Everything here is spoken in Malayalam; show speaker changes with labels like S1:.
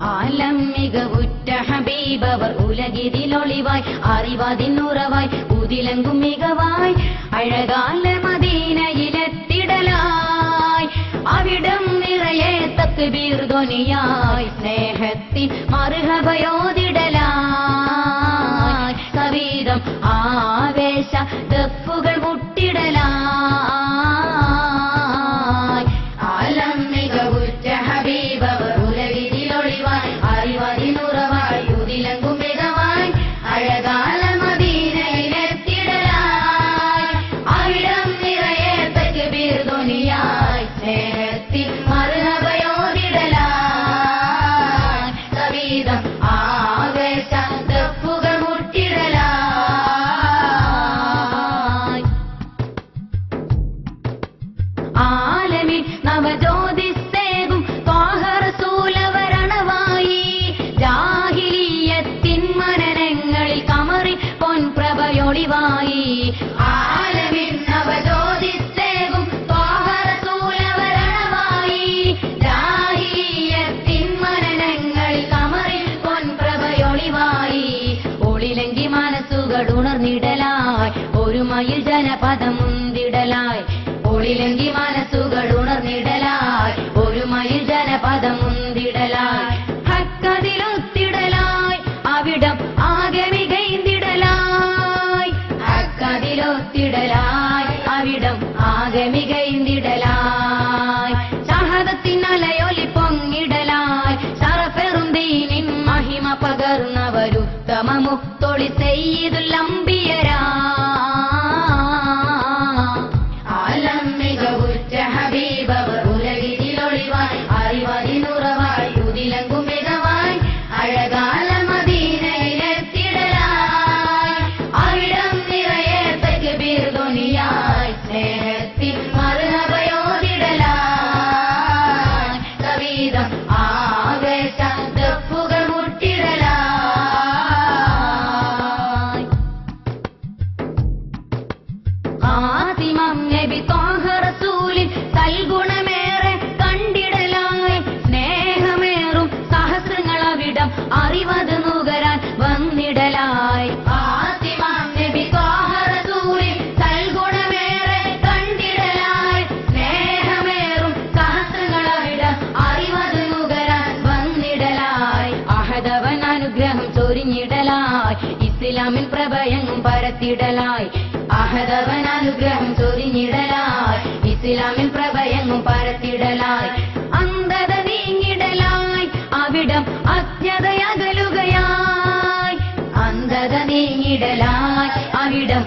S1: ആലം മികവുറ്റ ഹബീബവർ ഉലകിതിലൊളിവായി അറിവതിനുറവായി ഉതിലങ്കും മികവായി അഴകാല മദീനയിലെത്തിടലായി അവിടം നിറയെ തക്ബീർ ധ്വനിയായി സ്നേഹത്തിൽ മർഹബയോതിടലായി കവിതം ആവേശ ദഫുകൾ മുട്ടിടലായി ആലം മികവുറ്റ ഹബീബവർ ഉലകിതിലൊളിവായി അറിവതിനുറവായി ഉതിലങ്കും മികവായി അഴകാല മദീനയിലെത്തിടലായി അവിടം നിറയെ തക്ബീർ ധ്വനിയായി സ്നേഹത്തിൽ മർഹബയോതിടലായി കവിതം ആവേശ ദഫുകൾ മുട്ടിടലായി ആലമിൻ നവജ്യോതിസ്സേകും ത്വാഹ റസൂലവരണവായി ജാഹിലിയ്യത്തിൻ മനനങ്ങളിൽ കമറി പൊൻപ്രഭയൊളിവായി ആലമിൻ നവജ്യോതിസ്സേകും ത്വാഹ റസൂലവരണവായി ജാഹിലിയ്യത്തിൻ മനനങ്ങളിൽ കമറി പൊൻപ്രഭയൊളിവായി ഒളിലങ്കി മനസ്സുകൾ ഉണർന്നിടലായി ഒരുമയിൽ ജനപദം മുന്തിടലായി ഒളിലങ്കി മനസ്സുകൾ ഉണർന്നിടലായി ഒരുമയിൽ ജനപദം മുന്തിടലായി ഹക്കതിലൊത്തിടലായി അവിടം ആകെ മികൈന്തിടലായി ഹക്കതിലൊത്തിടലായി അവിടം ആകെ മികൈന്തിടലായി ഷഹദത്തിനലയൊലി പൊങ്ങിടലായി ശറഫെറും ദീനിൻ മഹിമ പകർന്നവരുത്തമ മുത്തൊളി സയ്യിദുൽ അംബിയരാ ആലം മികവുറ്റ ഹബീബവർ ഉലകിതിലൊളിവായി അറിവതിനുറവായി ഉതിലങ്കും മികവായി അഴകാല മദീനയിലെത്തിടലായി അവിടം നിറയെ തക്ബീർ ധ്വനിയായി സ്നേഹത്തിൽ മർഹബയോതിടലായി കവിതം ആവേശ ദഫുകൾ മുട്ടിടലായി ആദിമം നബി ത്വാഹ റസൂലിൻ സൽഗുണമേറെ കണ്ടിടലായി സ്നേഹമേറും സഹസ്രങ്ങൾ അവിടം അറിവത് നുകരാൻ വന്നിടലായി ആദിമം നബി ത്വാഹ റസൂലിൻ സൽഗുണമേറെ കണ്ടിടലായി സ്നേഹമേറും സഹസ്രങ്ങൾ അവിടം അറിവത് നുകരാൻ വന്നിടലായി അഹദവൻ അനുഗ്രഹം ചൊരിഞ്ഞിടലായി ഇസ്ലാമിൻ പ്രഭയങ്ങും പരത്തിടലായി അഹദവൻ അനുഗ്രഹം ചൊരിഞ്ഞിടലായി ഇസ്ലാമിൻ പ്രഭയങ്ങും പരത്തിടലായി അന്ധത നീങ്ങിടലായി അവിടം അജ്ഞതയകലുകയായി അന്ധത നീങ്ങിടലായി അവിടം